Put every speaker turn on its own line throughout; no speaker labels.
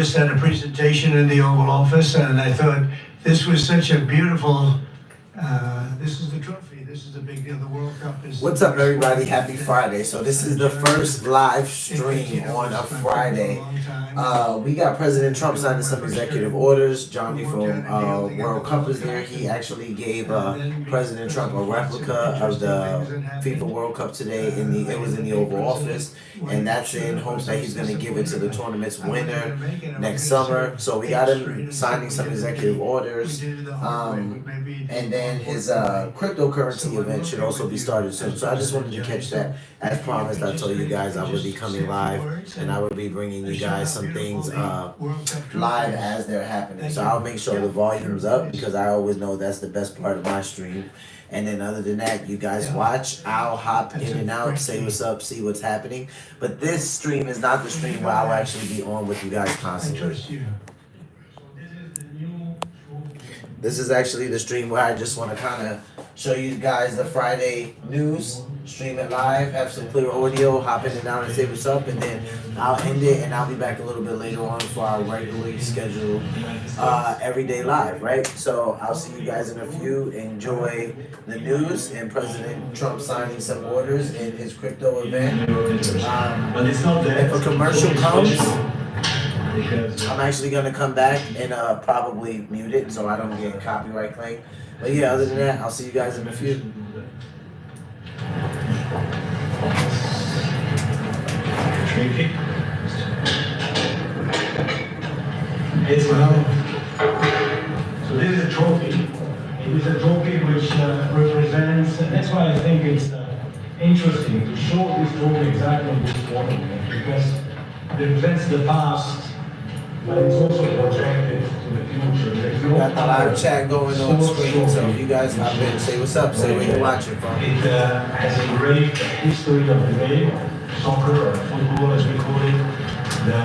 Just had a presentation in the Oval Office, and I thought this was such a beautiful, this is the trophy, this is the big deal, the World Cup is...
What's up, everybody? Happy Friday. So this is the first live stream on a Friday. We got President Trump signing some executive orders. Johnny from World Cup is there. He actually gave President Trump a replica of the FIFA World Cup today. It was in the Oval Office, and that's in hopes that he's going to give it to the tournament's winner next summer. So we got him signing some executive orders, and then his cryptocurrency event should also be started soon. So I just wanted to catch that. As promised, I told you guys I would be coming live, and I would be bringing you guys some things live as they're happening. So I'll make sure the volume's up, because I always know that's the best part of my stream. And then other than that, you guys watch. I'll hop in and out, say what's up, see what's happening. But this stream is not the stream where I'll actually be on with you guys constantly. This is actually the stream where I just want to kind of show you guys the Friday news, stream it live, have some clear audio, hop in and out and say what's up, and then I'll end it, and I'll be back a little bit later on for our regularly scheduled everyday live, right? So I'll see you guys in a few. Enjoy the news and President Trump signing some orders in his crypto event. If a commercial comes, I'm actually going to come back and probably mute it so I don't get copyright claim. But yeah, other than that, I'll see you guys in a few.
It's so this is a trophy. It is a trophy which represents, and that's why I think it's interesting to show this trophy exactly on this tournament, because it represents the past, but it's also projected to the future.
We got the live chat going on screen, so if you guys hop in, say what's up, say where you're watching from.
It has a great history of the game, soccer or football as we call it. The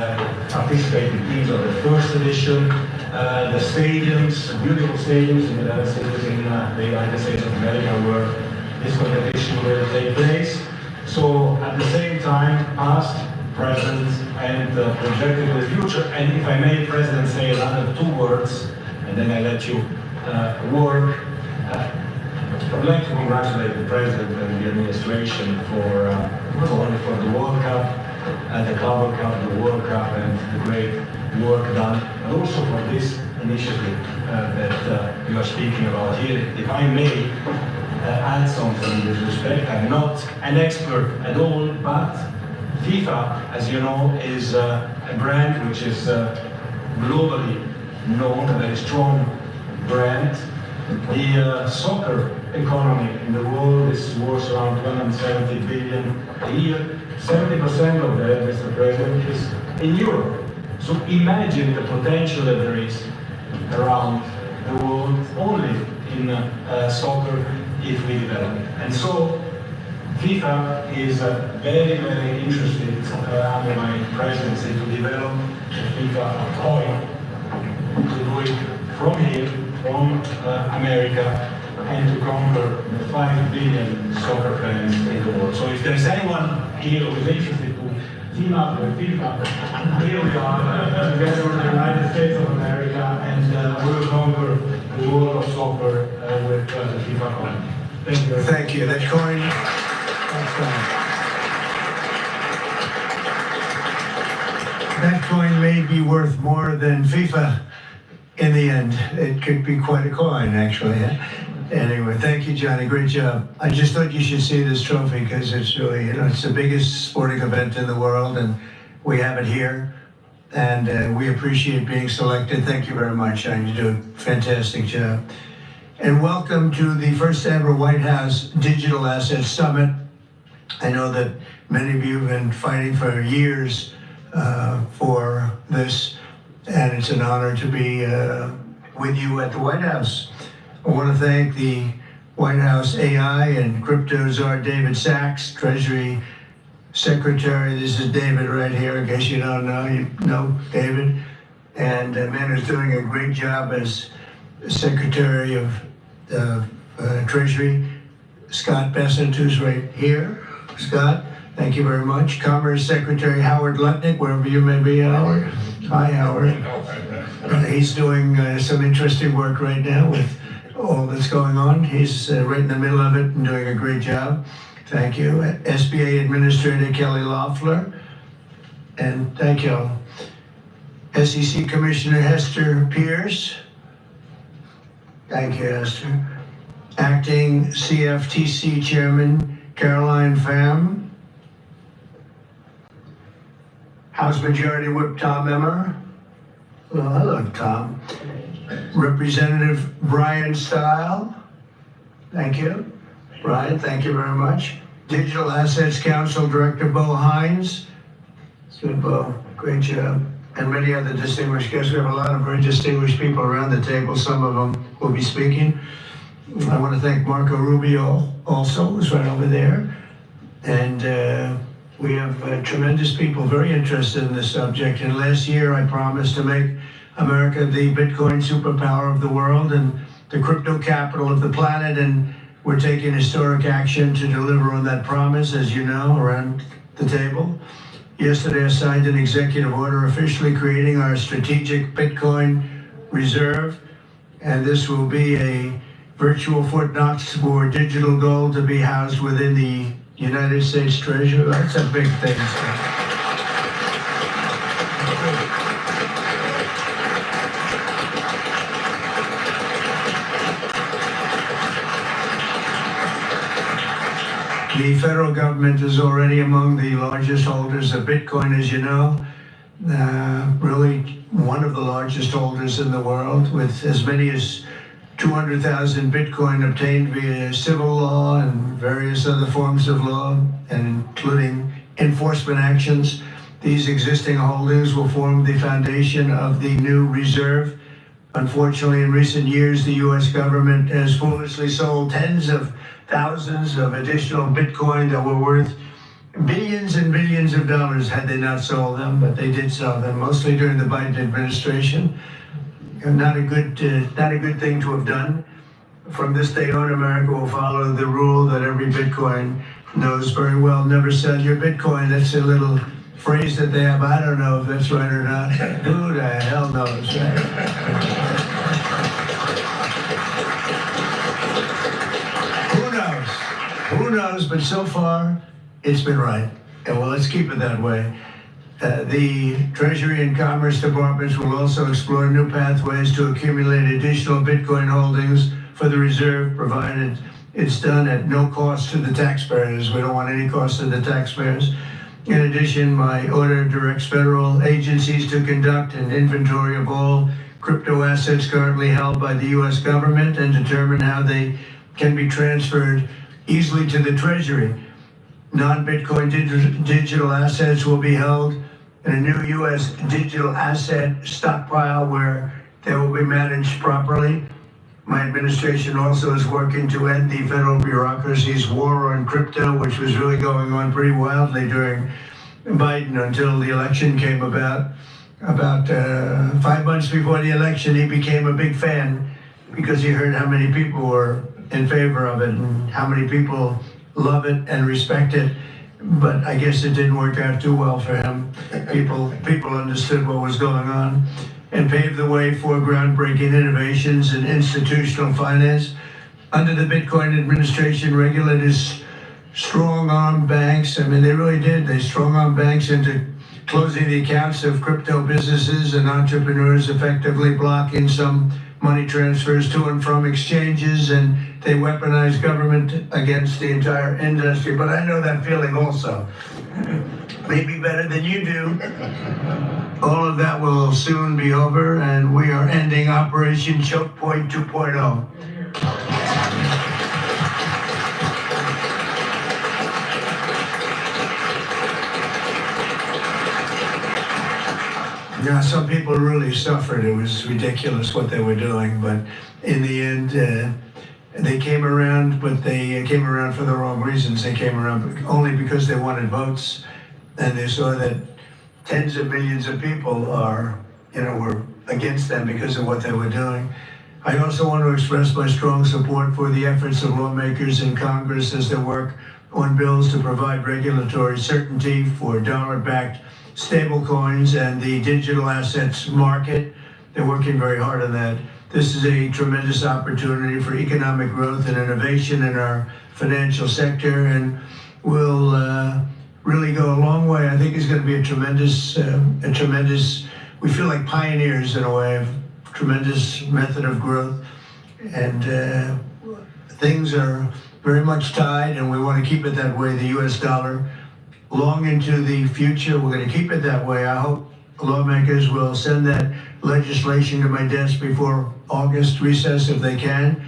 participating teams of the first edition, the stadiums, beautiful stadiums in the United States, the United States of America, where this competition will take place. So at the same time, past, present, and projected to the future. And if I may, President, say another 2 words, and then I let you work. I'd like to congratulate the President and the administration for not only for the World Cup, the Global Cup, the World Cup, and the great work done, but also for this initiative that you are speaking about here. If I may add something in this respect, I'm not an expert at all, but FIFA, as you know, is a brand which is globally known, a very strong brand. The soccer economy in the world is worth around 270 billion a year. 70% of that, Mr. President, is in Europe. So imagine the potential that there is around the world only in soccer if we develop it. And so FIFA is very, very interested under my presidency to develop FIFA coin, to do it from here, from America, and to conquer the 5 billion soccer fans in the world. So if there's anyone here who is interested to team up with FIFA, here we are, together with the United States of America, and we will conquer the world of soccer with the FIFA coin. Thank you.
Thank you. That coin... That coin may be worth more than FIFA in the end. It could be quite a coin, actually. Anyway, thank you, Johnny. Great job. I just thought you should see this trophy, because it's really, it's the biggest sporting event in the world, and we have it here. And we appreciate being selected. Thank you very much, Johnny. You do a fantastic job. And welcome to the first ever White House Digital Assets Summit. I know that many of you have been fighting for years for this, and it's an honor to be with you at the White House. I want to thank the White House AI and crypto czar David Sachs, Treasury Secretary. This is David right here, in case you don't know. You know David. And man is doing a great job as Secretary of Treasury. Scott Bessent, who's right here. Scott, Thank you very much. Commerce Secretary Howard Lutnick, wherever you may be, Howard. Hi, Howard. He's doing some interesting work right now with all that's going on. He's right in the middle of it and doing a great job. Thank you. SBA Administrator Kelly Loeffler. And thank you. SEC Commissioner Hester Pierce. Thank you, Hester. Acting CFTC Chairman Caroline Pham. House Majority Whip Tom Emmer. Well, hello, Tom. Representative Brian Stile. Thank you. Brian, thank you very much. Digital Assets Council Director Bo Hines. Good, Bo. Great job. And many other distinguished guests. We have a lot of very distinguished people around the table. Some of them will be speaking. I want to thank Marco Rubio also, who's right over there. And we have tremendous people very interested in this subject. And last year I promised to make America the Bitcoin superpower of the world and the crypto capital of the planet. And we're taking historic action to deliver on that promise, as you know, around the table. Yesterday, I signed an executive order officially creating our strategic Bitcoin reserve, and this will be a virtual Fort Knox for digital gold to be housed within the United States Treasury. That's a big thing. The federal government is already among the largest holders of Bitcoin, as you know. Really one of the largest holders in the world, with as many as 200,000 Bitcoin obtained via civil law and various other forms of law, and including enforcement actions. These existing holdings will form the foundation of the new reserve. Unfortunately, in recent years, the U.S. government has foolishly sold tens of thousands of additional Bitcoin that were worth billions and billions of dollars had they not sold them, but they did sell them, mostly during the Biden administration. Not a good thing to have done. From this day on, America will follow the rule that every Bitcoin knows very well. Never sell your Bitcoin. That's a little phrase that they have. I don't know if that's right or not. Who the hell knows, right? Who knows? But so far, it's been right. And well, let's keep it that way. The Treasury and Commerce Departments will also explore new pathways to accumulate additional Bitcoin holdings for the reserve, provided it's done at no cost to the taxpayers. We don't want any cost to the taxpayers. In addition, my order directs federal agencies to conduct an inventory of all crypto assets currently held by the U.S. government and determine how they can be transferred easily to the Treasury. Non-Bitcoin digital assets will be held in a new U.S. digital asset stockpile where they will be managed properly. My administration also is working to end the federal bureaucracy's war on crypto, which was really going on pretty wildly during Biden until the election came about. About 5 months before the election, he became a big fan because he heard how many people were in favor of it and how many people love it and respect it. But I guess it didn't work out too well for him. People understood what was going on and paved the way for groundbreaking innovations in institutional finance. Under the Bitcoin administration, regulators strong-armed banks. I mean, they really did. They strong-armed banks into closing the accounts of crypto businesses and entrepreneurs, effectively blocking some money transfers to and from exchanges, and they weaponized government against the entire industry. But I know that feeling also. Maybe better than you do. All of that will soon be over, and we are ending Operation Choke Point 2.0. Yeah, some people really suffered. It was ridiculous what they were doing, but in the end, they came around, but they came around for the wrong reasons. They came around only because they wanted votes, and they saw that tens of millions of people were against them because of what they were doing. I also want to express my strong support for the efforts of lawmakers in Congress as they work on bills to provide regulatory certainty for dollar-backed stablecoins and the digital assets market. They're working very hard on that. This is a tremendous opportunity for economic growth and innovation in our financial sector, and will really go a long way. I think it's going to be a tremendous, we feel like pioneers in a way, of tremendous method of growth. And things are very much tied, and we want to keep it that way, the US dollar, long into the future. We're going to keep it that way. I hope lawmakers will send that legislation to my desk before August recess if they can.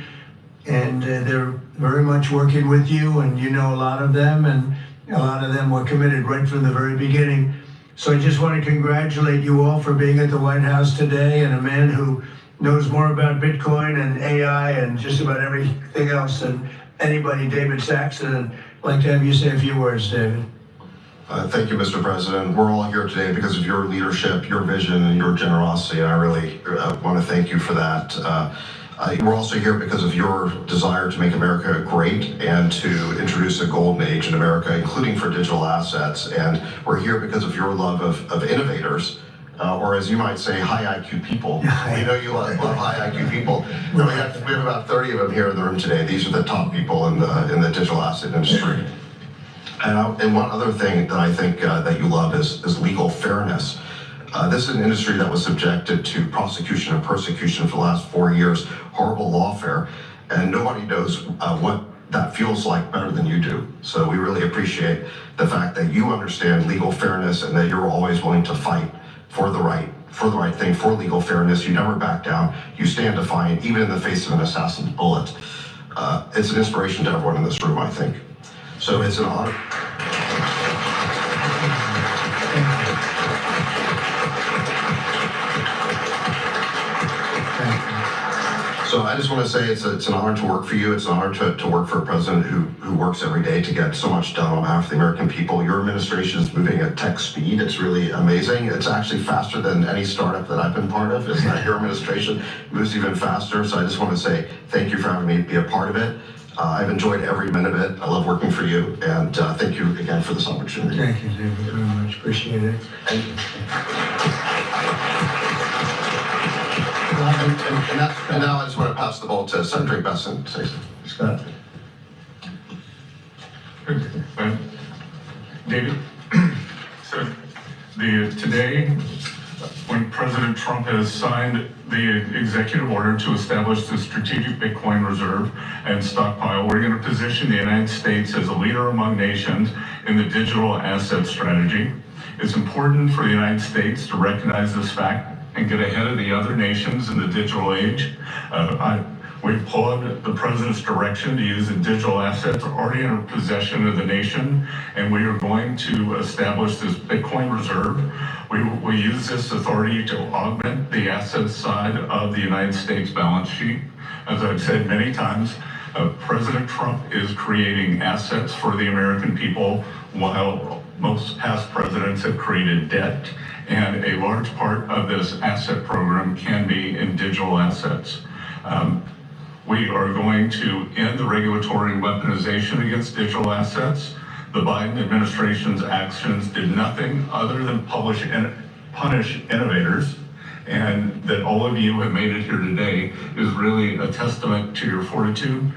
And they're very much working with you, and you know a lot of them, and a lot of them were committed right from the very beginning. So I just want to congratulate you all for being at the White House today, and a man who knows more about Bitcoin and AI and just about everything else than anybody, David Saxon. And I'd like to have you say a few words, David.
Thank you, Mr. President. We're all here today because of your leadership, your vision, and your generosity, and I really want to thank you for that. We're also here because of your desire to make America great and to introduce a golden age in America, including for digital assets. And we're here because of your love of innovators, or as you might say, high IQ people. We know you love high IQ people. We have about 30 of them here in the room today. These are the top people in the digital asset industry. And one other thing that I think that you love is legal fairness. This is an industry that was subjected to prosecution and persecution for the last 4 years, horrible lawfare, and nobody knows what that feels like better than you do. So we really appreciate the fact that you understand legal fairness and that you're always willing to fight for the right thing, for legal fairness. You never back down. You stand defiant, even in the face of an assassin's bullet. It's an inspiration to everyone in this room, I think. So it's an honor. So I just want to say it's an honor to work for you. It's an honor to work for a president who works every day to get so much done on behalf of the American people. Your administration is moving at tech speed. It's really amazing. It's actually faster than any startup that I've been part of. Is that your administration moves even faster. So I just want to say thank you for having me be a part of it. I've enjoyed every minute of it. I love working for you, and thank you again for this opportunity.
Thank you, David, very much. Appreciate it.
And now I just want to pass the ball to Secretary Besson.
Scott.
David, so today, when President Trump has signed the executive order to establish the strategic Bitcoin reserve and stockpile, we're going to position the United States as a leader among nations in the digital asset strategy. It's important for the United States to recognize this fact and get ahead of the other nations in the digital age. We applaud the President's direction to use the digital assets already in possession of the nation, and we are going to establish this Bitcoin reserve. We use this authority to augment the asset side of the United States balance sheet. As I've said many times, President Trump is creating assets for the American people, while most past presidents have created debt. And a large part of this asset program can be in digital assets. We are going to end the regulatory weaponization against digital assets. The Biden administration's actions did nothing other than punish innovators, and that all of you have made it here today is really a testament to your fortitude.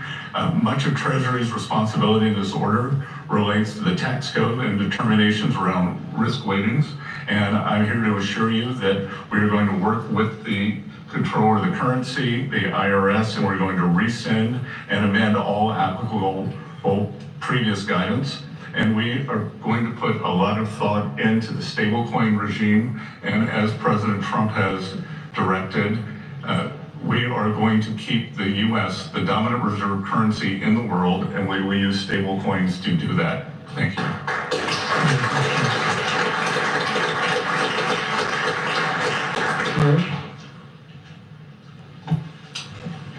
Much of Treasury's responsibility in this order relates to the tax code and determinations around risk weightings, and I'm here to assure you that we are going to work with the controller of the currency, the IRS, and we're going to rescind and amend all applicable previous guidance. And we are going to put a lot of thought into the stablecoin regime. And as President Trump has directed, we are going to keep the U.S. the dominant reserve currency in the world, and we will use stablecoins to do that. Thank you.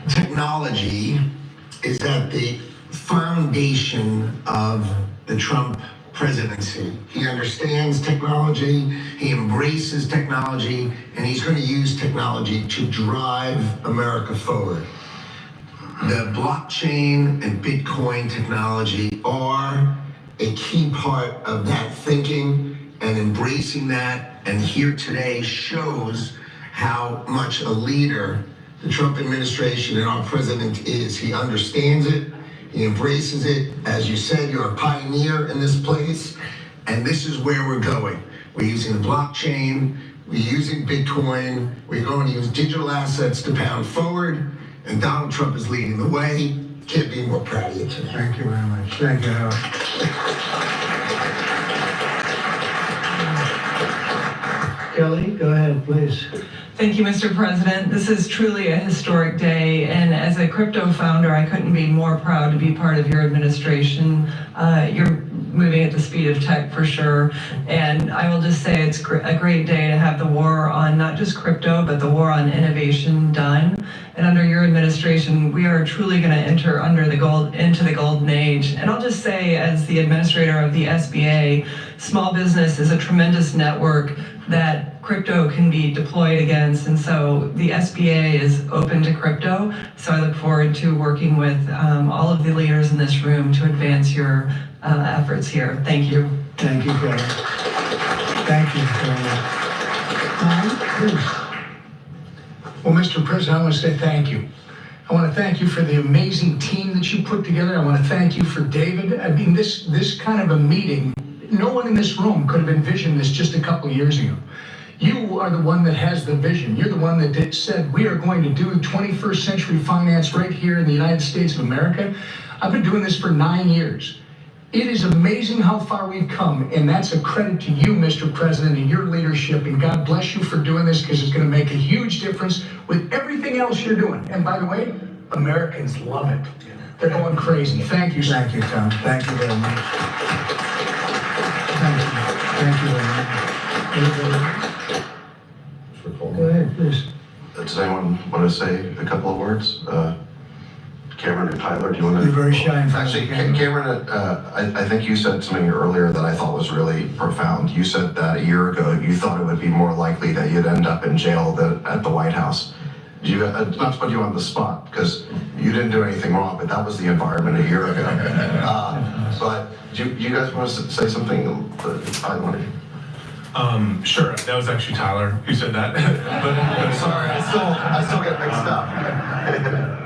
Technology is at the foundation of the Trump presidency. He understands technology, he embraces technology, and he's going to use technology to drive America forward. The blockchain and Bitcoin technology are a key part of that thinking, and embracing that, and here today shows how much a leader the Trump administration and our president is. He understands it, he embraces it. As you said, you're a pioneer in this place, and this is where we're going. We're using the blockchain, we're using Bitcoin, we're going to use digital assets to pound forward, and Donald Trump is leading the way. Can't be more proud of you today.
Thank you very much. Thank you, Harold. Kelly, go ahead, please.
Thank you, Mr. President. This is truly a historic day, and as a crypto founder, I couldn't be more proud to be part of your administration. You're moving at the speed of tech for sure, and I will just say it's a great day to have the war on not just crypto, but the war on innovation done. And under your administration, we are truly going to enter into the golden age. And I'll just say, as the administrator of the SBA, small business is a tremendous network that crypto can be deployed against, and so the SBA is open to crypto. So I look forward to working with all of the leaders in this room to advance your efforts here. Thank you.
Thank you, Kelly. Thank you, Kelly. Please.
Well, Mr. President, I want to say thank you. I want to thank you for the amazing team that you put together. I want to thank you for David. I mean, this kind of a meeting, no one in this room could have envisioned this just a couple of years ago. You are the one that has the vision. You're the one that said, we are going to do 21st century finance right here in the United States of America. I've been doing this for 9 years. It is amazing how far we've come, and that's a credit to you, Mr. President, and your leadership, and God bless you for doing this, because it's going to make a huge difference with everything else you're doing. And by the way, Americans love it. They're going crazy. Thank you, sir.
Thank you, Tom. Thank you very much. Thank you. Thank you very much. Anybody? Go ahead, please.
Does anyone want to say a couple of words? Cameron or Tyler, do you want to?
You're very shy in front of
Actually,
the camera.
Cameron, I think you said something earlier that I thought was really profound. You said that a year ago you thought it would be more likely that you'd end up in jail than at the White House. Not to put you on the spot, because you didn't do anything wrong, but that was the environment a year ago. But do you guys want to say something?
Sure, that was actually Tyler who said that. but
Sorry, I still get mixed up.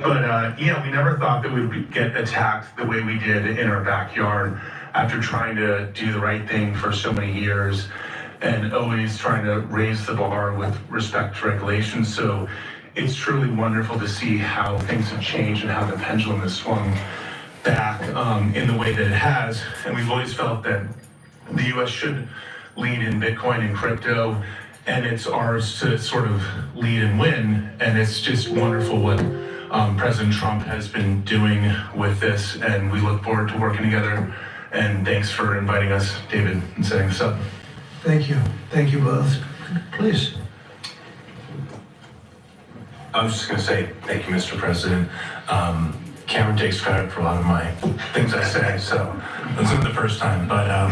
But yeah, we never thought that we would get attacked the way we did in our backyard after trying to do the right thing for so many years and always trying to raise the bar with respect to regulations. So it's truly wonderful to see how things have changed and how the pendulum has swung back in the way that it has. And we've always felt that the U.S. should lead in Bitcoin and crypto, and it's ours to sort of lead and win. And it's just wonderful what President Trump has been doing with this, and we look forward to working together. And thanks for inviting us, David, and setting this up.
Thank you. Thank you both. Please.
I was just going to say thank you, Mr. President. Cameron takes credit for a lot of my things I say, so this isn't the first time. But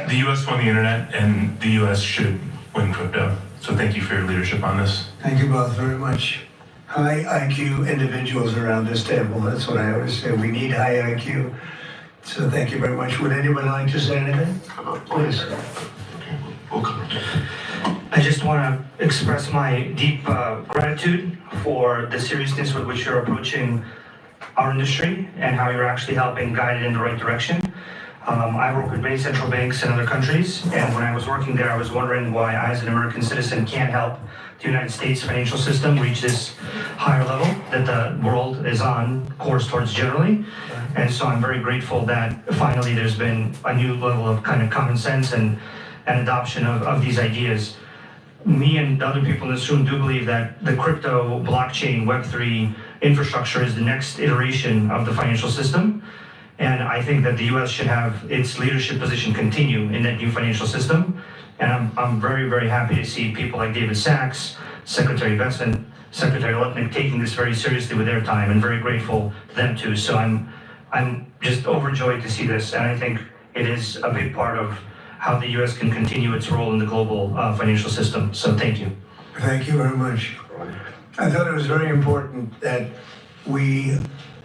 the U.S. won the internet, and the U.S. should win crypto. So thank you for your leadership on this.
Thank you both very much. High IQ individuals around this table. That's what I always say. We need high IQ. So thank you very much. Would anybody like to say anything? Please.
I just want to express my deep gratitude for the seriousness with which you're approaching our industry and how you're actually helping guide it in the right direction. I work with many central banks in other countries, and when I was working there, I was wondering why I, as an American citizen, can't help the United States financial system reach this higher level that the world is on course towards generally. And so I'm very grateful that finally there's been a new level of kind of common sense and adoption of these ideas. Me and the other people in this room do believe that the crypto, blockchain, Web3 infrastructure is the next iteration of the financial system. And I think that the U.S. should have its leadership position continue in that new financial system. And I'm very, very happy to see people like David Sachs, Secretary of Investment, Secretary Lutnick taking this very seriously with their time, and very grateful to them too. So I'm just overjoyed to see this, and I think it is a big part of how the U.S. can continue its role in the global financial system. So thank you.
Thank you very much. I thought it was very important that we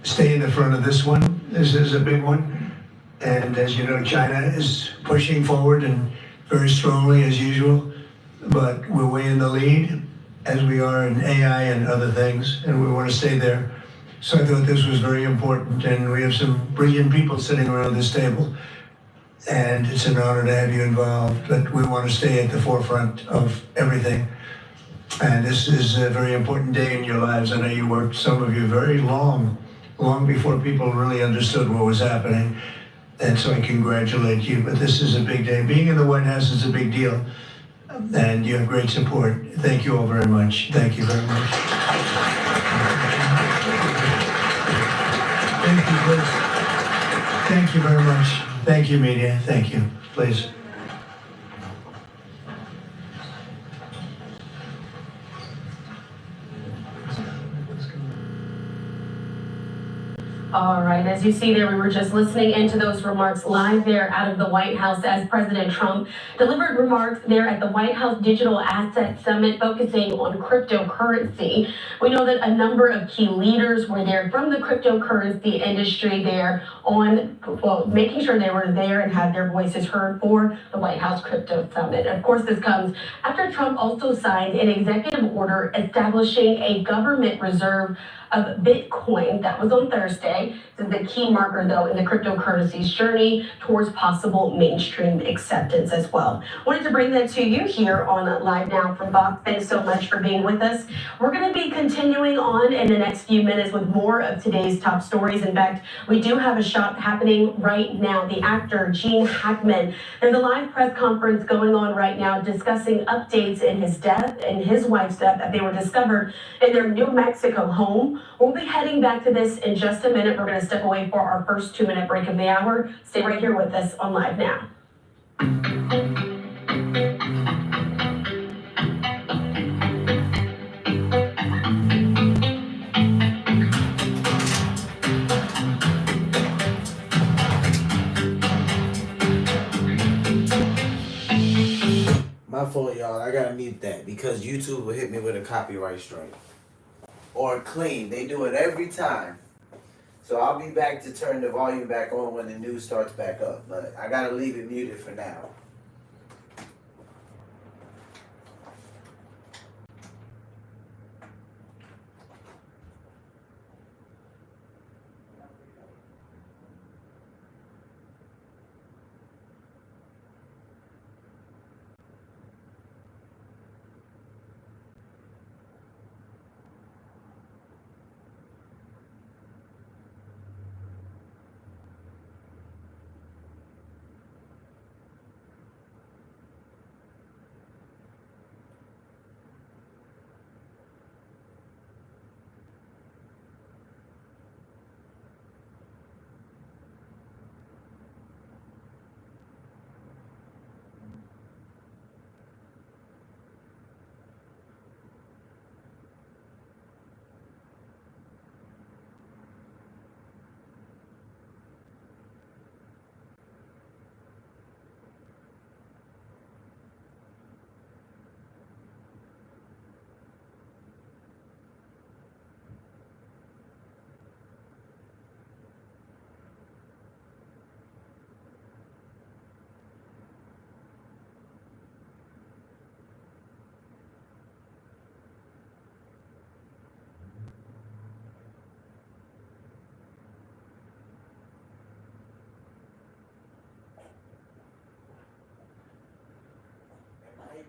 stay in the front of this one. This is a big one. And as you know, China is pushing forward and very strongly as usual, but we're way in the lead as we are in AI and other things, and we want to stay there. So I thought this was very important, and we have some brilliant people sitting around this table, and it's an honor to have you involved, but we want to stay at the forefront of everything. And this is a very important day in your lives. I know you worked, some of you, very long before people really understood what was happening. And so I congratulate you, but this is a big day. Being in the White House is a big deal, and you have great support. Thank you all very much. Thank you very much. Thank you, please. Thank you very much. Thank you, media. Thank you. Please.
All right, as you see there, we were just listening into those remarks live there out of the White House as President Trump delivered remarks there at the White House Digital Asset Summit focusing on cryptocurrency. We know that a number of key leaders were there from the cryptocurrency industry there on, well, making sure they were there and had their voices heard for the White House Crypto Summit. Of course, this comes after Trump also signed an executive order establishing a government reserve of Bitcoin. That was on Thursday. This is the key marker, though, in the cryptocurrency's journey towards possible mainstream acceptance as well. Wanted to bring that to you here on Live Now from Fox. Thanks so much for being with us. We're going to be continuing on in the next few minutes with more of today's top stories. In fact, we do have a shot happening right now. The actor Gene Hackman. There's a live press conference going on right now discussing updates in his death and his wife's death that they were discovered in their New Mexico home. We'll be heading back to this in just a minute. We're going to step away for our first 2-minute break of the hour. Stay right here with us on Live Now.
My fault, y'all. I gotta mute that because YouTube will hit me with a copyright strike. Or clean. They do it every time. So I'll be back to turn the volume back on when the news starts back up. But I gotta leave it muted for now.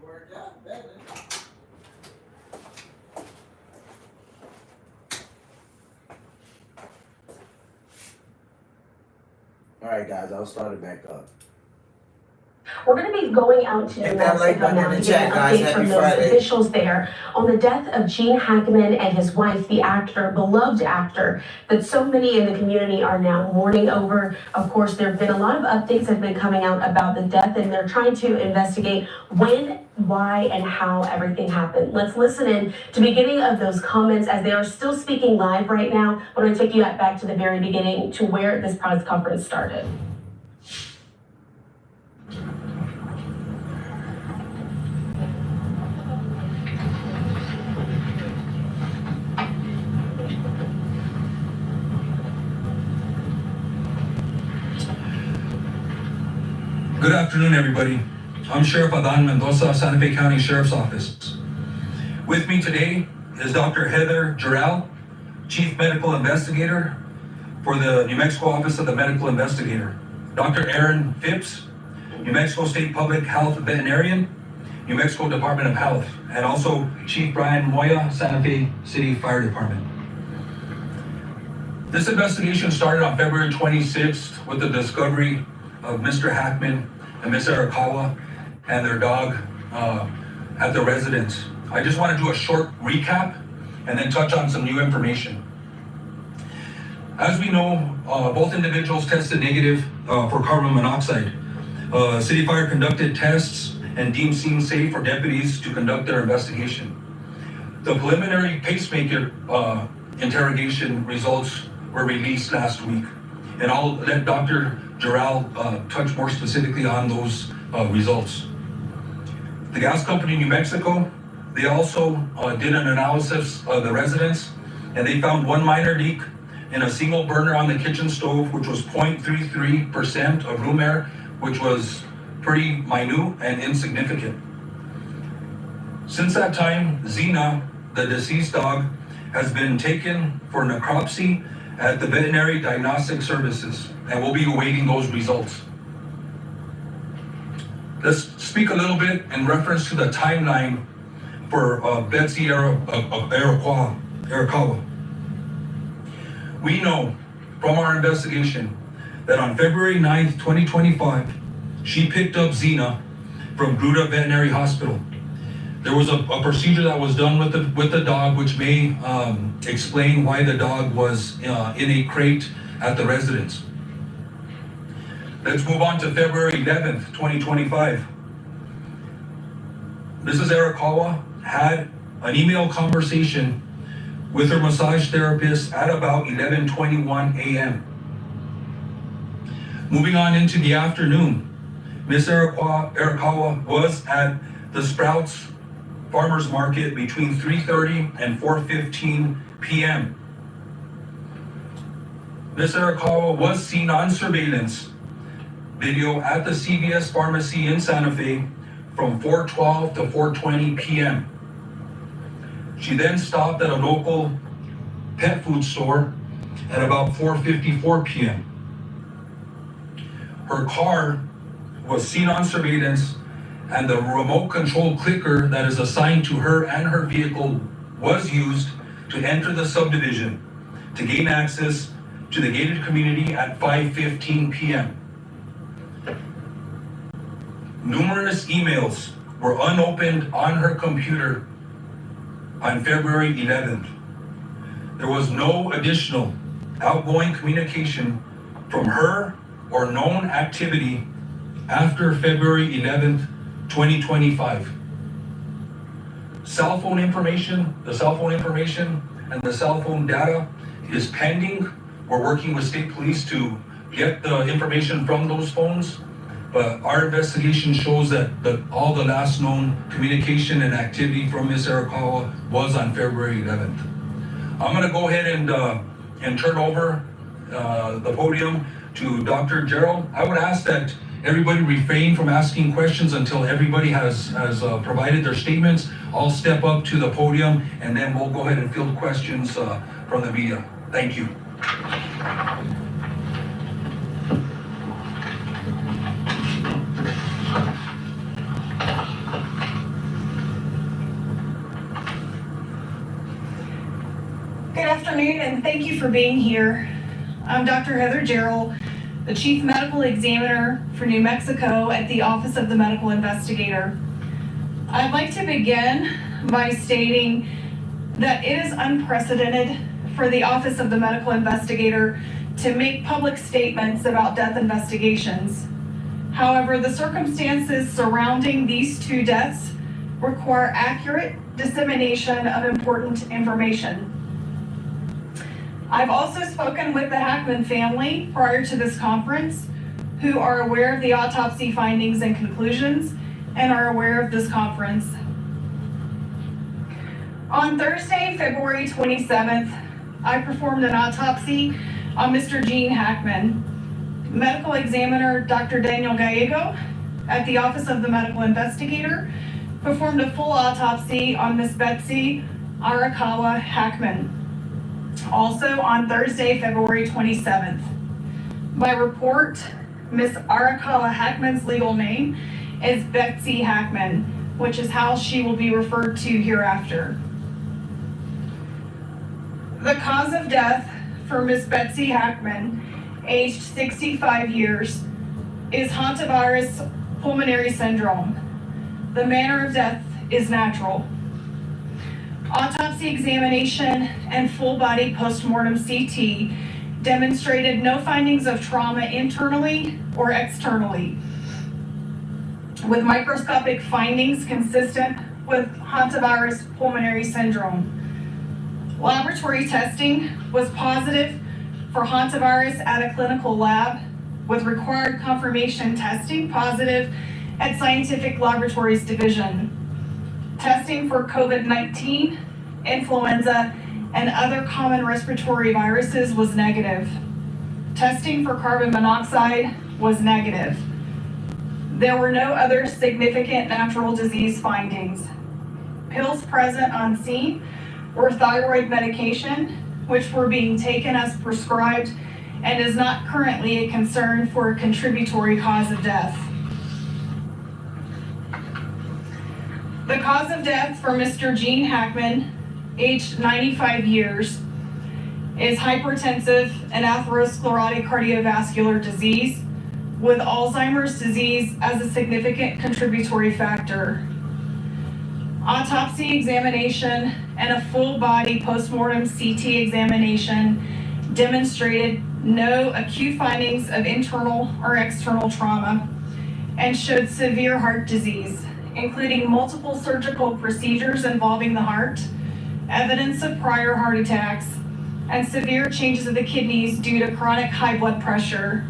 Worked out better. All right, guys, I'll start it back up.
We're going to be going out to New Mexico now to get an update from those officials there on the death of Gene Hackman and his wife, the actor, beloved actor, that so many in the community are now mourning over. Of course, there have been a lot of updates that have been coming out about the death, and they're trying to investigate when, why, and how everything happened. Let's listen in to the beginning of those comments as they are still speaking live right now. I'm going to take you back to the very beginning to where this press conference started.
afternoon, everybody. I'm Sheriff Adan Mendoza, Santa Fe County Sheriff's Office. With me today is Dr. Heather Jarrell, Chief Medical Investigator for the New Mexico Office of the Medical Investigator. Dr. Aaron Phipps, New Mexico State Public Health Veterinarian, New Mexico Department of Health, and also Chief Brian Moya, Santa Fe City Fire Department. This investigation started on February 26th with the discovery of Mr. Hackman and Ms. Arakawa and their dog at the residence. I just want to do a short recap and then touch on some new information. As we know, both individuals tested negative for carbon monoxide. City Fire conducted tests and deemed scene safe for deputies to conduct their investigation. The preliminary pacemaker interrogation results were released last week, and I'll let Dr. Jarrell touch more specifically on those results. The gas company New Mexico, they also did an analysis of the residence, and they found one minor leak in a single burner on the kitchen stove, which was 0.33% of room air, which was pretty minute and insignificant. Since that time, Xena, the deceased dog, has been taken for necropsy at the Veterinary Diagnostic Services, and we'll be awaiting those results. Let's speak a little bit in reference to the timeline for Betsy Arakawa. We know from our investigation that on February 9th, 2025, she picked up Xena from Gruta Veterinary Hospital. There was a procedure that was done with the dog, which may explain why the dog was in a crate at the residence. Let's move on to February 11th, 2025. Mrs. Arakawa had an email conversation with her massage therapist at about 11:21 a.m. Moving on into the afternoon, Ms. Arakawa was at the Sprouts Farmers Market between 3:30 and 4:15 p.m. Ms. Arakawa was seen on surveillance video at the CVS Pharmacy in Santa Fe from 4:12 to 4:20 p.m. She then stopped at a local pet food store at about 4:54 p.m. Her car was seen on surveillance, and the remote control clicker that is assigned to her and her vehicle was used to enter the subdivision to gain access to the gated community at 5:15 p.m. Numerous emails were unopened on her computer on February 11th. There was no additional outgoing communication from her or known activity after February 11th, 2025. The cell phone information and the cell phone data is pending. We're working with state police to get the information from those phones, but our investigation shows that all the last known communication and activity from Ms. Arakawa was on February 11th. I'm gonna go ahead and turn over the podium to Dr. Gerald. I would ask that everybody refrain from asking questions until everybody has provided their statements. I'll step up to the podium and then we'll go ahead and field questions from the media. Thank you.
Good afternoon, and thank you for being here. I'm Dr. Heather Jarrell, the Chief Medical Examiner for New Mexico at the Office of the Medical Investigator. I'd like to begin by stating that it is unprecedented for the Office of the Medical Investigator to make public statements about death investigations. However, the circumstances surrounding these two deaths require accurate dissemination of important information. I've also spoken with the Hackman family prior to this conference, who are aware of the autopsy findings and conclusions and are aware of this conference. On Thursday, February 27th, I performed an autopsy on Mr. Gene Hackman. Medical examiner Dr. Daniel Gallego at the Office of the Medical Investigator performed a full autopsy on Miss Betsy Arakawa Hackman, also on Thursday, February 27th. By report, Miss Arakawa Hackman's legal name is Betsy Hackman, which is how she will be referred to hereafter. The cause of death for Miss Betsy Hackman, aged 65 years, is Hantavirus pulmonary syndrome. The manner of death is natural. Autopsy examination and full body postmortem CT demonstrated no findings of trauma internally or externally, with microscopic findings consistent with Hantavirus pulmonary syndrome. Laboratory testing was positive for Hantavirus at a clinical lab, with required confirmation testing positive at Scientific Laboratories Division. Testing for COVID-19, influenza, and other common respiratory viruses was negative. Testing for carbon monoxide was negative. There were no other significant natural disease findings. Pills present on scene were thyroid medication, which were being taken as prescribed and is not currently a concern for a contributory cause of death. The cause of death for Mr. Gene Hackman, aged 95 years, is hypertensive and atherosclerotic cardiovascular disease, with Alzheimer's disease as a significant contributory factor. Autopsy examination and a full body postmortem CT examination demonstrated no acute findings of internal or external trauma and showed severe heart disease, including multiple surgical procedures involving the heart, evidence of prior heart attacks, and severe changes of the kidneys due to chronic high blood pressure.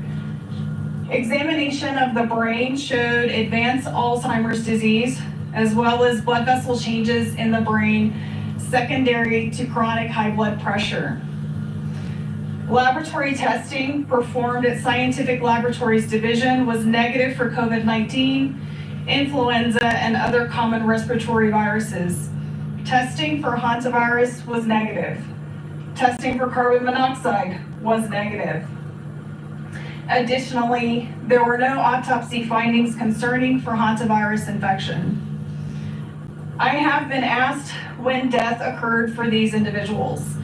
Examination of the brain showed advanced Alzheimer's disease, as well as blood vessel changes in the brain secondary to chronic high blood pressure. Laboratory testing performed at Scientific Laboratories Division was negative for COVID-19, influenza, and other common respiratory viruses. Testing for Hantavirus was negative. Testing for carbon monoxide was negative. Additionally, there were no autopsy findings concerning for Hantavirus infection. I have been asked when death occurred for these individuals.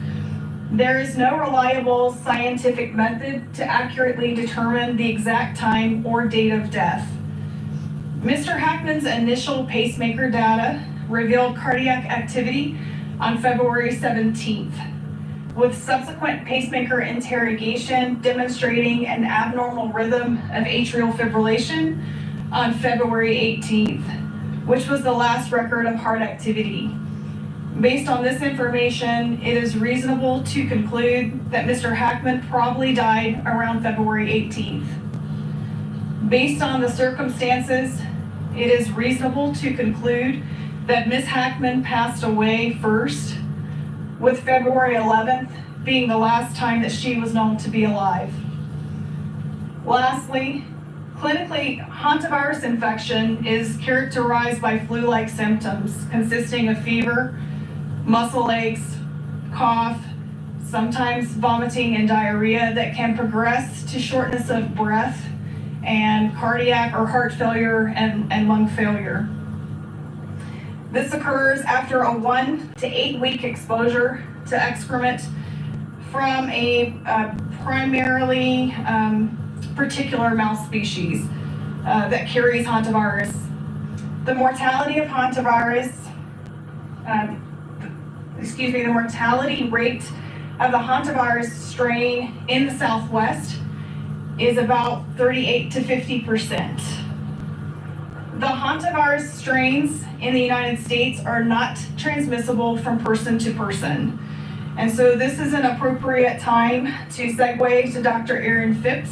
There is no reliable scientific method to accurately determine the exact time or date of death. Mr. Hackman's initial pacemaker data revealed cardiac activity on February 17th, with subsequent pacemaker interrogation demonstrating an abnormal rhythm of atrial fibrillation on February 18th, which was the last record of heart activity. Based on this information, it is reasonable to conclude that Mr. Hackman probably died around February 18th. Based on the circumstances, it is reasonable to conclude that Ms. Hackman passed away first, with February 11th being the last time that she was known to be alive. Lastly, clinically, hantavirus infection is characterized by flu-like symptoms consisting of fever, muscle aches, cough, sometimes vomiting and diarrhea that can progress to shortness of breath and cardiac or heart failure and lung failure. This occurs after a 1 to 8 week exposure to excrement from a primarily particular mouse species that carries hantavirus. The mortality of hantavirus, the mortality rate of the hantavirus strain in the Southwest is about 38 to 50%. The hantavirus strains in the United States are not transmissible from person to person. And so this is an appropriate time to segue to Dr. Aaron Phipps,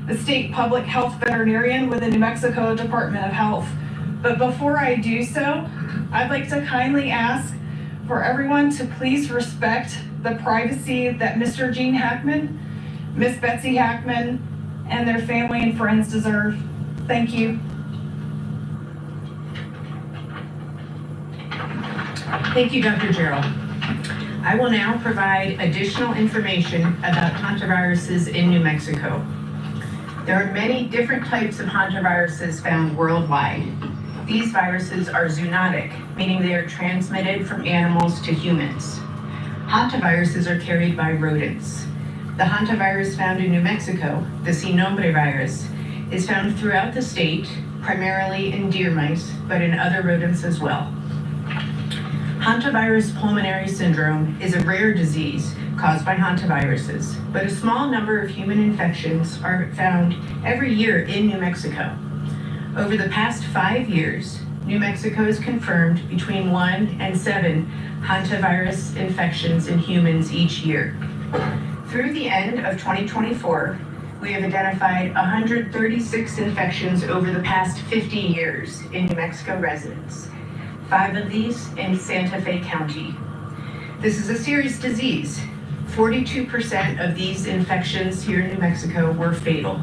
the state public health veterinarian with the New Mexico Department of Health. But before I do so, I'd like to kindly ask for everyone to please respect the privacy that Mr. Gene Hackman, Miss Betsy Hackman, and their family and friends deserve. Thank you.
Thank you, Dr. Gerald. I will now provide additional information about hantaviruses in New Mexico. There are many different types of hantaviruses found worldwide. These viruses are zoonotic, meaning they are transmitted from animals to humans. Hantaviruses are carried by rodents. The hantavirus found in New Mexico, the Sin Nombre virus, is found throughout the state, primarily in deer mice, but in other rodents as well. Hantavirus pulmonary syndrome is a rare disease caused by hantaviruses, but a small number of human infections are found every year in New Mexico. Over the past 5 years, New Mexico has confirmed between 1 and 7 hantavirus infections in humans each year. Through the end of 2024, we have identified 136 infections over the past 50 years in New Mexico residents, 5 of these in Santa Fe County. This is a serious disease. 42% of these infections here in New Mexico were fatal.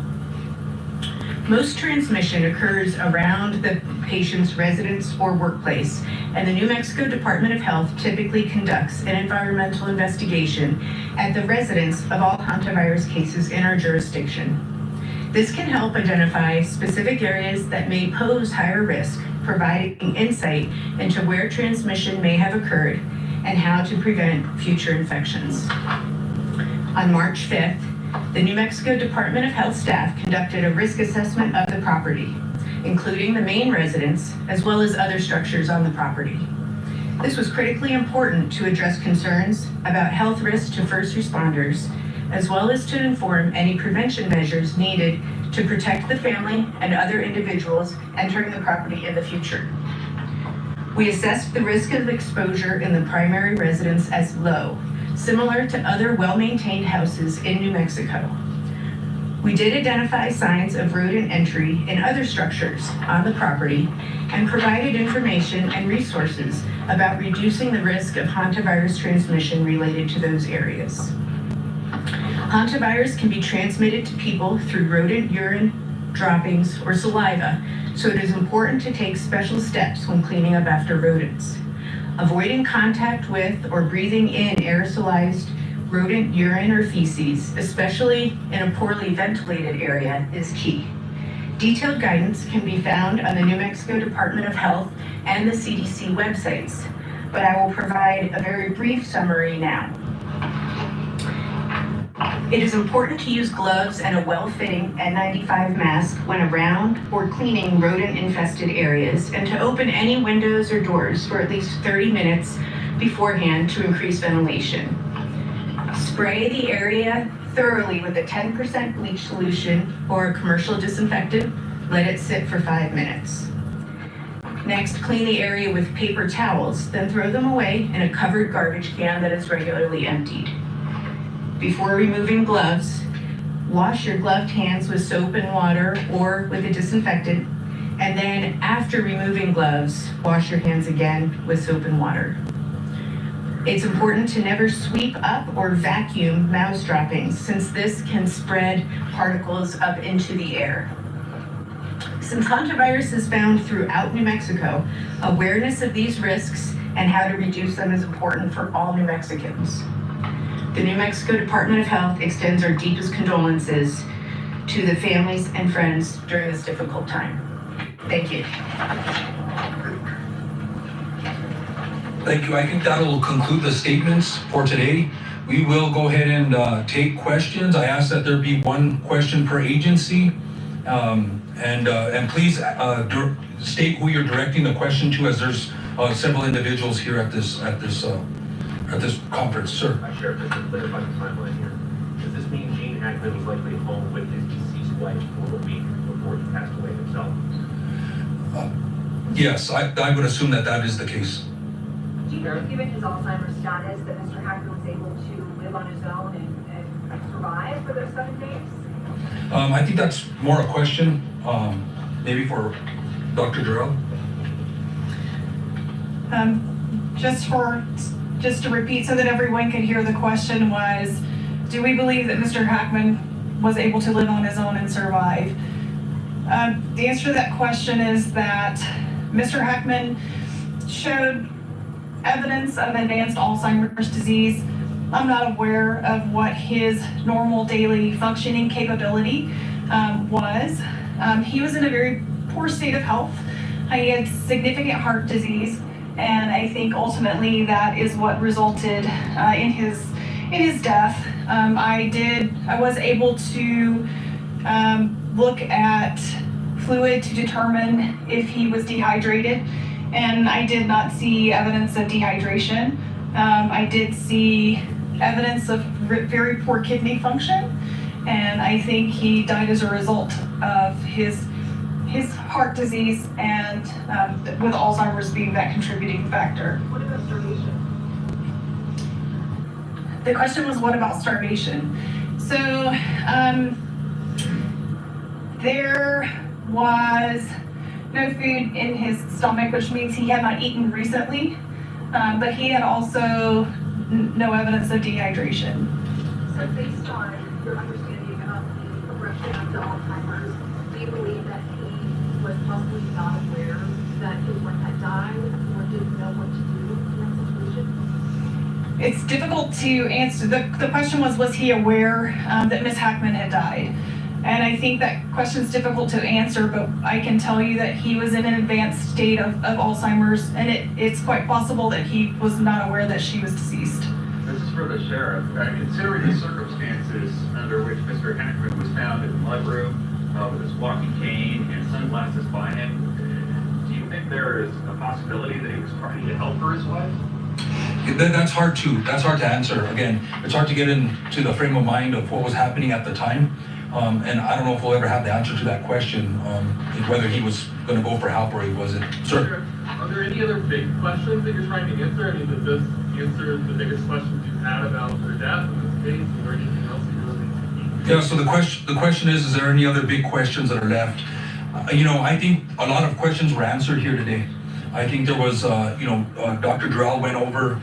Most transmission occurs around the patient's residence or workplace, and the New Mexico Department of Health typically conducts an environmental investigation at the residence of all hantavirus cases in our jurisdiction. This can help identify specific areas that may pose higher risk, providing insight into where transmission may have occurred and how to prevent future infections. On March 5th, the New Mexico Department of Health staff conducted a risk assessment of the property, including the main residence, as well as other structures on the property. This was critically important to address concerns about health risks to first responders, as well as to inform any prevention measures needed to protect the family and other individuals entering the property in the future. We assessed the risk of exposure in the primary residence as low, similar to other well-maintained houses in New Mexico. We did identify signs of rodent entry in other structures on the property and provided information and resources about reducing the risk of hantavirus transmission related to those areas. Hantavirus can be transmitted to people through rodent urine, droppings, or saliva, so it is important to take special steps when cleaning up after rodents. Avoiding contact with or breathing in aerosolized rodent urine or feces, especially in a poorly ventilated area, is key. Detailed guidance can be found on the New Mexico Department of Health and the CDC websites, but I will provide a very brief summary now. It is important to use gloves and a well-fitting N95 mask when around or cleaning rodent-infested areas, and to open any windows or doors for at least 30 minutes beforehand to increase ventilation. Spray the area thoroughly with a 10% bleach solution or a commercial disinfectant. Let it sit for 5 minutes. Next, clean the area with paper towels, then throw them away in a covered garbage can that is regularly emptied. Before removing gloves, wash your gloved hands with soap and water or with a disinfectant, and then after removing gloves, wash your hands again with soap and water. It's important to never sweep up or vacuum mouse droppings, since this can spread particles up into the air. Since hantavirus is found throughout New Mexico, awareness of these risks and how to reduce them is important for all New Mexicans. The New Mexico Department of Health extends our deepest condolences to the families and friends during this difficult time. Thank you.
Thank you. I think that'll conclude the statements for today. We will go ahead and take questions. I ask that there be one question per agency. And please state who you're directing the question to, as there's several individuals here at this conference. Sir.
Sheriff, just to clarify the timeline here, does this mean Gene Hackman was likely home with his deceased wife for a week before he passed away himself?
Yes, I would assume that that is the case.
Do you know, given his Alzheimer's status, that Mr. Hackman was able to live on his own and survive for those 7 days?
I think that's more a question, maybe for Dr. Durrell.
Just to repeat so that everyone could hear, the question was, do we believe that Mr. Hackman was able to live on his own and survive? The answer to that question is that Mr. Hackman showed evidence of advanced Alzheimer's disease. I'm not aware of what his normal daily functioning capability was. He was in a very poor state of health. He had significant heart disease, and I think ultimately that is what resulted in his death. I was able to look at fluid to determine if he was dehydrated, and I did not see evidence of dehydration. I did see evidence of very poor kidney function, and I think he died as a result of his heart disease and with Alzheimer's being that contributing factor.
What about starvation?
The question was, what about starvation? So there was no food in his stomach, which means he had not eaten recently, but he had also no evidence of dehydration.
So based on your understanding of the progression of the Alzheimer's, do you believe that he was possibly not aware that his wife had died or didn't know what to do in that situation?
It's difficult to answer. The question was he aware that Ms. Hackman had died? And I think that question is difficult to answer, but I can tell you that he was in an advanced state of Alzheimer's, and it's quite possible that he was not aware that she was deceased.
This is for the sheriff. Considering the circumstances under which Mr. Hackman was found in the mudroom with his walking cane and sunglasses by him, do you think there is a possibility that he was trying to help for his wife?
That's hard to answer. Again, it's hard to get into the frame of mind of what was happening at the time. And I don't know if we'll ever have the answer to that question, whether he was going to go for help or he wasn't. Sir?
Are there any other big questions that you're trying to answer? I mean, does this answer the biggest questions you've had about her death in this case? Is there anything else that you're really...
Yeah, so the question is there any other big questions that are left? I think a lot of questions were answered here today. I think there was, Dr. Drell went over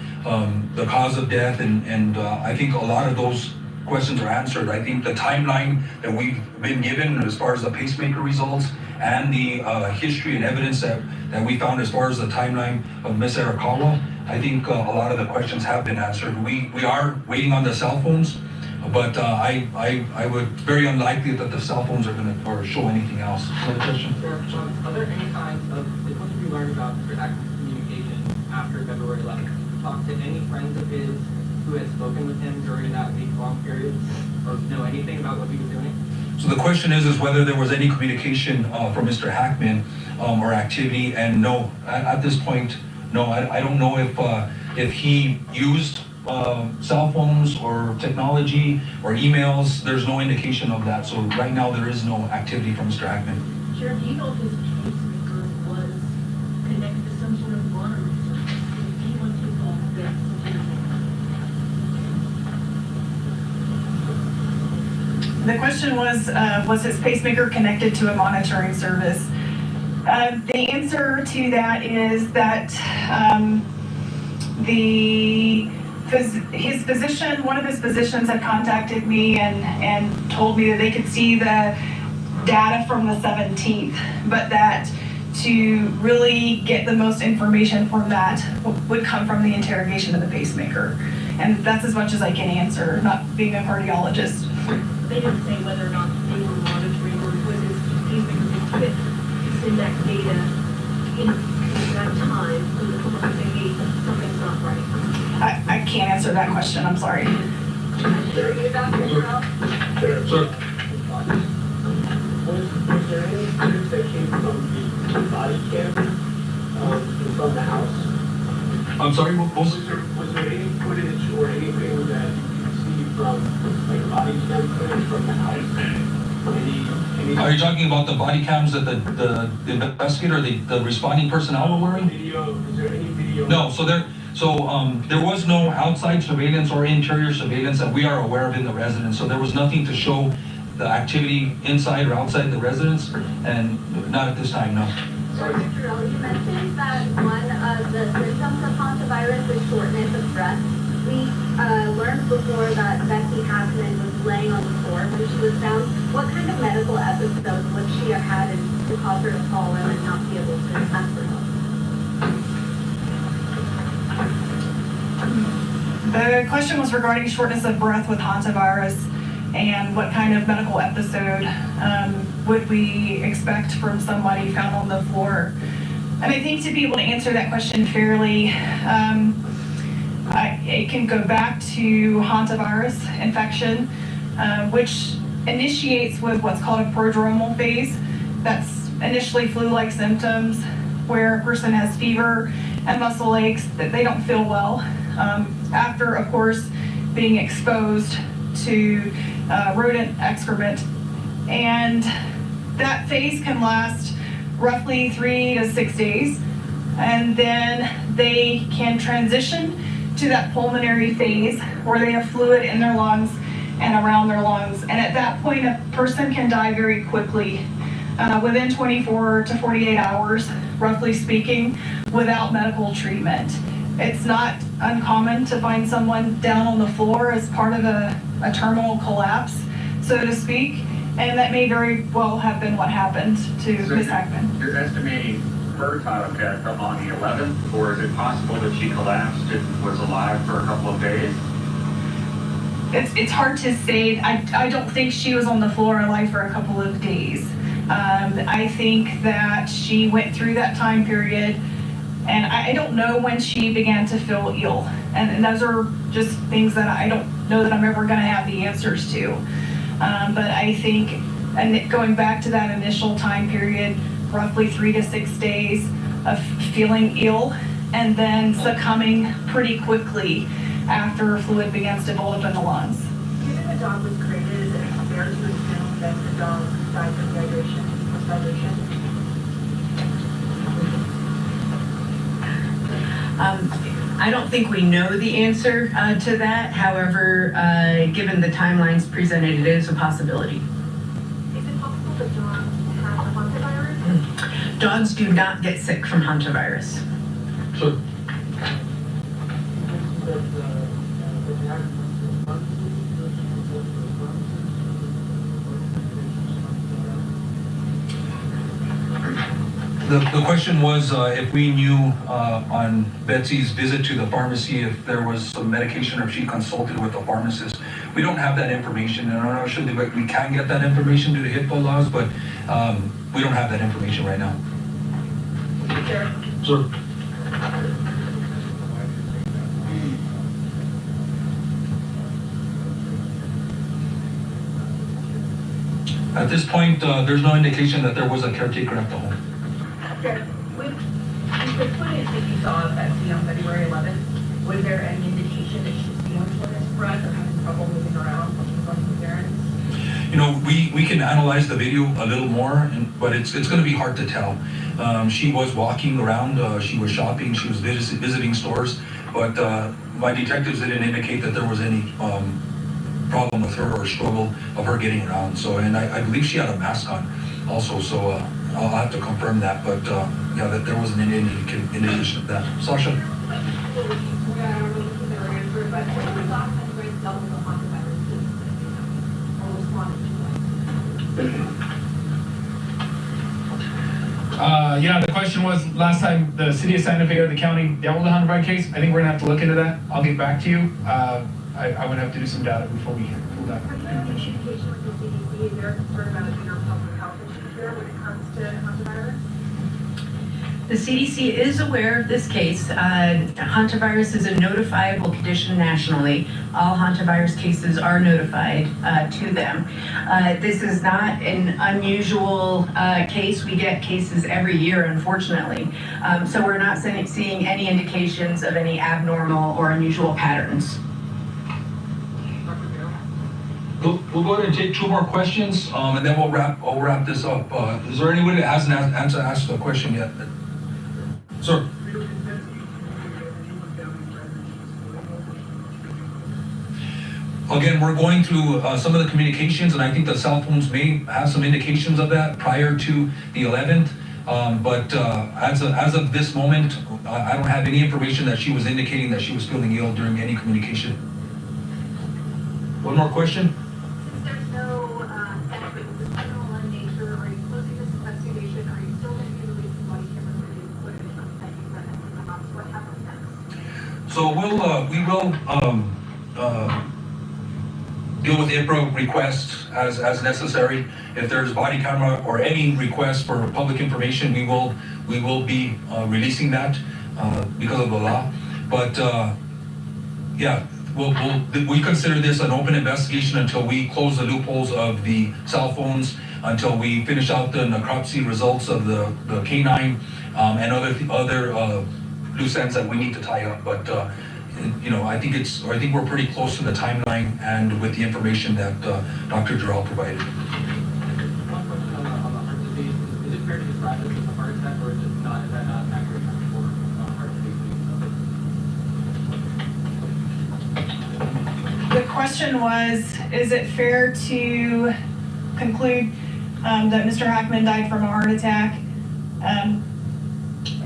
the cause of death, and I think a lot of those questions are answered. I think the timeline that we've been given as far as the pacemaker results and the history and evidence that we found as far as the timeline of Miss Arakawa, I think a lot of the questions have been answered. We are waiting on the cell phones, but I would very unlikely that the cell phones are going to show anything else. Another question?
Are there any signs of, what did we learn about Mr. Hackman's communication after February 11th? Did you talk to any friends of his who had spoken with him during that week-long period, or know anything about what he was doing?
So the question is whether there was any communication from Mr. Hackman or activity, and no, at this point, no, I don't know if he used cell phones or technology or emails. There's no indication of that. So right now there is no activity from Mr. Hackman.
Sheriff, do you know if his pacemaker was connected to some sort of monitoring system? Did anyone take off that?
The question was his pacemaker connected to a monitoring service? The answer to that is that his physician, one of his physicians had contacted me and told me that they could see the data from the 17th, but that to really get the most information from that would come from the interrogation of the pacemaker. And that's as much as I can answer, not being a cardiologist.
They didn't say whether or not they were monitoring or was his pacemaker equipped to send that data in that time so that someone could say, hey, something's not right.
I can't answer that question, I'm sorry.
Sure, you got yourself.
Sir?
Was there any footage that came from the body cam from the house?
I'm sorry, what was
Was there any footage or anything that you could see from, like, body cam footage from the house? Any
Are you talking about the body cams that the investigator, the responding personnel were wearing?
video? Is there any video?
No, so there was no outside surveillance or interior surveillance that we are aware of in the residence. So there was nothing to show the activity inside or outside the residence, and not at this time, no.
So, Mr. Earl, you mentioned that one of the symptoms of Hantavirus is shortness of breath. We learned before that Betsy Hackman was laying on the floor when she was found. What kind of medical episode would she have had to cause her to fall in and not be able to ask for help?
The question was regarding shortness of breath with hantavirus and what kind of medical episode would we expect from somebody found on the floor. And I think to be able to answer that question fairly, it can go back to hantavirus infection, which initiates with what's called a prodromal phase. That's initially flu-like symptoms where a person has fever and muscle aches, that they don't feel well. After, of course, being exposed to rodent excrement. And that phase can last roughly 3 to 6 days. And then they can transition to that pulmonary phase where they have fluid in their lungs and around their lungs. And at that point, a person can die very quickly, within 24 to 48 hours, roughly speaking, without medical treatment. It's not uncommon to find someone down on the floor as part of a terminal collapse, so to speak, and that may very well have been what happened to Ms. Hackman.
You're estimating her time of death on the 11th, or is it possible that she collapsed and was alive for a couple of days?
It's hard to say. I don't think she was on the floor alive for a couple of days. I think that she went through that time period, and I don't know when she began to feel ill. And those are just things that I don't know that I'm ever going to have the answers to. But I think, and going back to that initial time period, roughly 3 to 6 days of feeling ill and then succumbing pretty quickly after fluid begins to build up in the lungs.
Given the dog was created, is it fair to assume that the dog died from dehydration or starvation?
I don't think we know the answer to that. However, given the timelines presented, it is a possibility.
Is it possible that dogs have hantavirus?
Dogs do not get sick from hantavirus.
So, the question was if we knew on Betsy's visit to the pharmacy if there was some medication or if she consulted with a pharmacist. We don't have that information, and unfortunately we can get that information due to HIPAA laws, but we don't have that information right now. Sure. At this point, there's no indication that there was a caretaker at the home.
Okay. With the footage that you saw of Betsy on February 11th, was there any indication that she was feeling shortness of breath or having trouble moving around from the parents?
You know, we can analyze the video a little more, but it's going to be hard to tell. She was walking around, she was shopping, she was visiting stores, but my detectives didn't indicate that there was any problem with her or struggle of her getting around. So, and I believe she had a mask on also, so I'll have to confirm that, but yeah, that there wasn't any indication of that. Sasha?
Yeah, the question was last time the city of Santa Fe or the county dealt with the Hantavirus case. I think we're gonna have to look into that. I'll get back to you. I would have to do some data before we pull that information.
Communication with the CDC, is there a concern about a bigger public health issue there when it comes to hantavirus?
The CDC is aware of this case. Hantavirus is a notifiable condition nationally. All hantavirus cases are notified to them. This is not an unusual case. We get cases every year, unfortunately. So we're not seeing any indications of any abnormal or unusual patterns.
We'll go ahead and take 2 more questions, and then we'll wrap this up. Is there anybody that hasn't asked a question yet? Sir. Again, we're going through some of the communications, and I think the cell phones may have some indications of that prior to the 11th. But as of this moment, I don't have any information that she was indicating that she was feeling ill during any communication. One more question?
There's no sense that this is criminal in nature. Are you closing this investigation? Are you still going to be releasing body camera footage that you sent to the house? What happens next?
So we'll
deal with IPRA requests as necessary. If there's body camera or any request for public information, we will be releasing that because of the law. But yeah, we consider this an open investigation until we close the loopholes of the cell phones, until we finish out the necropsy results of the canine and other loose ends that we need to tie up. But you know, I think we're pretty close to the timeline and with the information that Dr. Jarrell provided.
One question on the heart disease. Is it fair to describe this as a heart attack, or is it not? Is that not an accurate term for heart disease?
The question was, is it fair to conclude that Mr. Hackman died from a heart attack?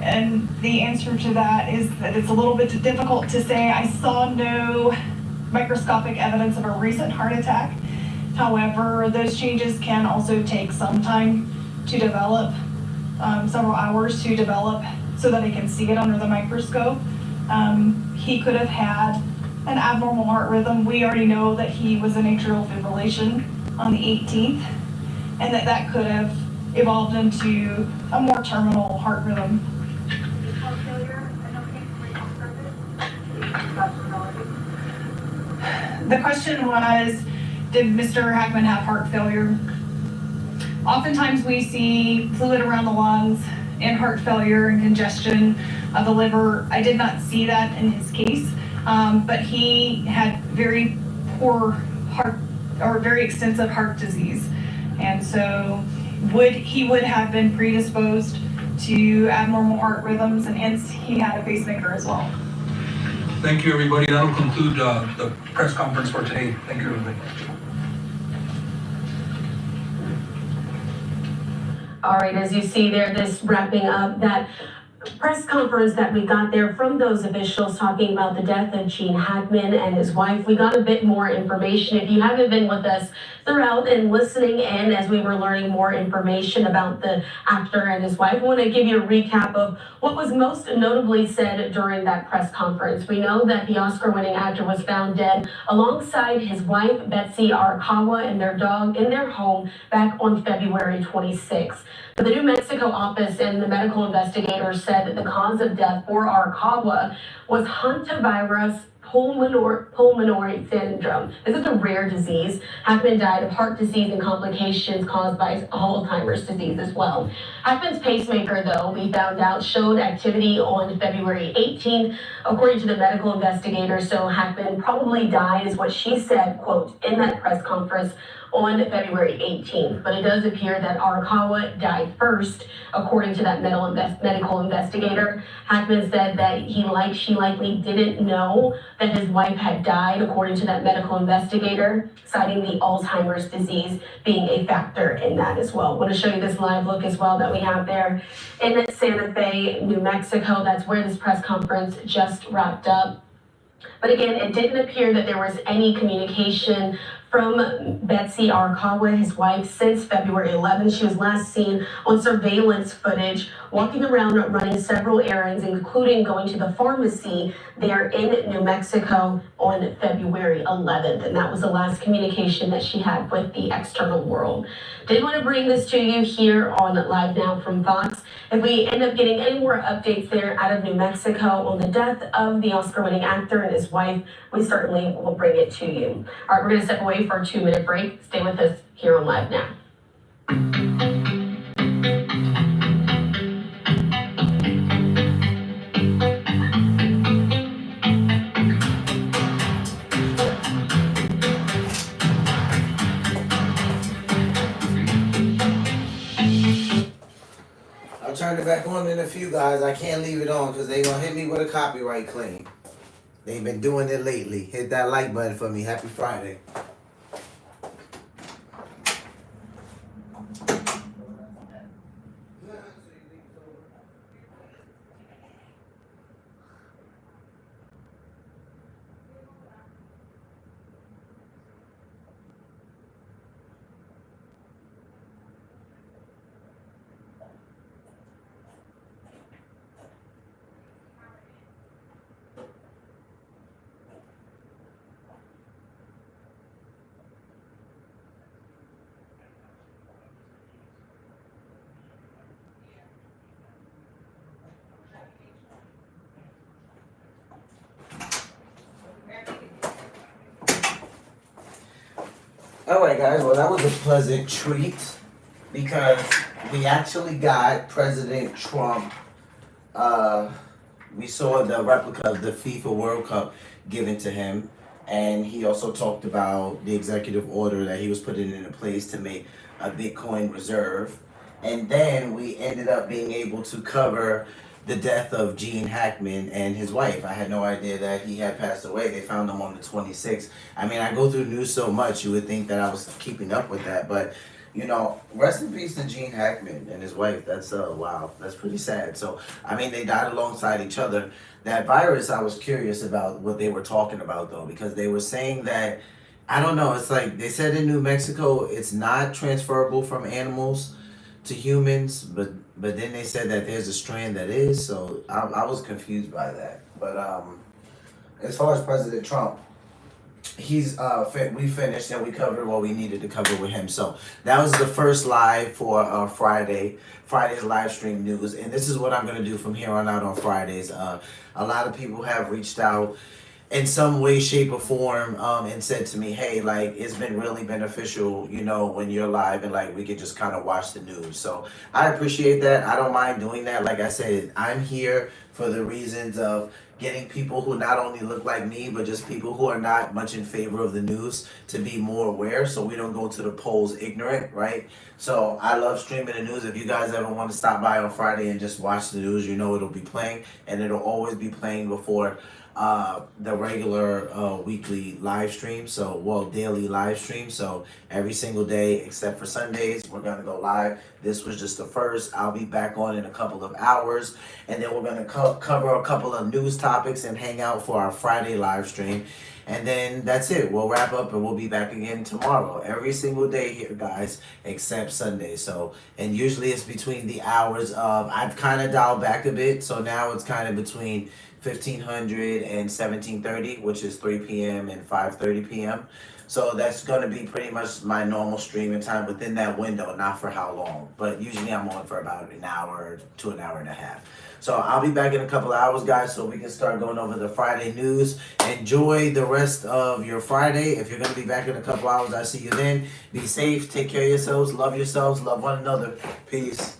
And the answer to that is that it's a little bit difficult to say. I saw no microscopic evidence of a recent heart attack. However, those changes can also take some time to develop, several hours to develop so that they can see it under the microscope. He could have had an abnormal heart rhythm. We already know that he was in atrial fibrillation on the 18th, and that could have evolved into a more terminal heart rhythm. The question was, did Mr. Hackman have heart failure? Oftentimes we see fluid around the lungs and heart failure and congestion of the liver. I did not see that in his case, but he had very poor heart, or very extensive heart disease. And so he would have been predisposed to abnormal heart rhythms, and hence he had a pacemaker as well.
Thank you, everybody. That'll conclude the press conference for today. Thank you, everybody.
All right, as you see there, this wrapping up that press conference that we got there from those officials talking about the death of Gene Hackman and his wife. We got a bit more information. If you haven't been with us throughout and listening in as we were learning more information about the actor and his wife, I want to give you a recap of what was most notably said during that press conference. We know that the Oscar-winning actor was found dead alongside his wife, Betsy Arakawa, and their dog in their home back on February 26th. The New Mexico office and the medical investigators said that the cause of death for Arakawa was Hantavirus pulmonary syndrome. This is a rare disease. Hackman died of heart disease and complications caused by Alzheimer's disease as well. Hackman's pacemaker, though, we found out, showed activity on February 18th, according to the medical investigator. So Hackman probably died, is what she said, quote, in that press conference on February 18th. But it does appear that Arakawa died first, according to that medical investigator. Hackman said that she likely didn't know that his wife had died, according to that medical investigator, citing the Alzheimer's disease being a factor in that as well. I want to show you this live look as well that we have there in Santa Fe, New Mexico. That's where this press conference just wrapped up. But again, it didn't appear that there was any communication from Betsy Arakawa, his wife, since February 11th. She was last seen on surveillance footage walking around running several errands, including going to the pharmacy there in New Mexico on February 11th. And that was the last communication that she had with the external world. Did want to bring this to you here on Live Now from Fox. If we end up getting any more updates there out of New Mexico on the death of the Oscar-winning actor and his wife, we certainly will bring it to you. All right, we're going to step away for a 2-minute break. Stay with us here on Live Now.
I'll turn it back on in a few, guys. I can't leave it on because they're going to hit me with a copyright claim. They've been doing it lately. Hit that like button for me. Happy Friday. All right, guys. Well, that was a pleasant treat because we actually got President Trump. We saw the replica of the FIFA World Cup given to him, and he also talked about the executive order that he was putting into place to make a Bitcoin reserve. And then we ended up being able to cover the death of Gene Hackman and his wife. I had no idea that he had passed away. They found him on the 26th. I mean, I go through news so much, you would think that I was keeping up with that, but you know, rest in peace to Gene Hackman and his wife. That's wow, that's pretty sad. So, I mean, they died alongside each other. That virus, I was curious about what they were talking about though, because they were saying that, I don't know, it's like they said in New Mexico, it's not transferable from animals to humans, but then they said that there's a strand that is, so I was confused by that. But as far as President Trump, he's we finished and we covered what we needed to cover with him. So that was the first live for Friday's live stream news, and this is what I'm gonna do from here on out on Fridays. A lot of people have reached out in some way, shape, or form, and said to me, hey, like, it's been really beneficial, you know, when you're live and like we could just kind of watch the news. So I appreciate that. I don't mind doing that. Like I said, I'm here for the reasons of getting people who not only look like me, but just people who are not much in favor of the news to be more aware, so we don't go to the polls ignorant, right? So I love streaming the news. If you guys ever want to stop by on Friday and just watch the news, you know it'll be playing, and it'll always be playing before the regular weekly live stream, so daily live stream. So every single day except for Sundays, we're gonna go live. This was just the first. I'll be back on in a couple of hours, and then we're gonna cover a couple of news topics and hang out for our Friday live stream. And then that's it. We'll wrap up and we'll be back again tomorrow. Every single day here, guys, except Sunday. So, and usually it's between the hours of, I've kind of dialed back a bit, so now it's kind of between 1500 and 1730, which is 3 p.m. and 5:30 p.m. So that's going to be pretty much my normal streaming time within that window, not for how long, but usually I'm on for about an hour to an hour and a half. So I'll be back in a couple of hours, guys, so we can start going over the Friday news. Enjoy the rest of your Friday. If you're going to be back in a couple hours, I'll see you then. Be safe, take care of yourselves, love one another. Peace.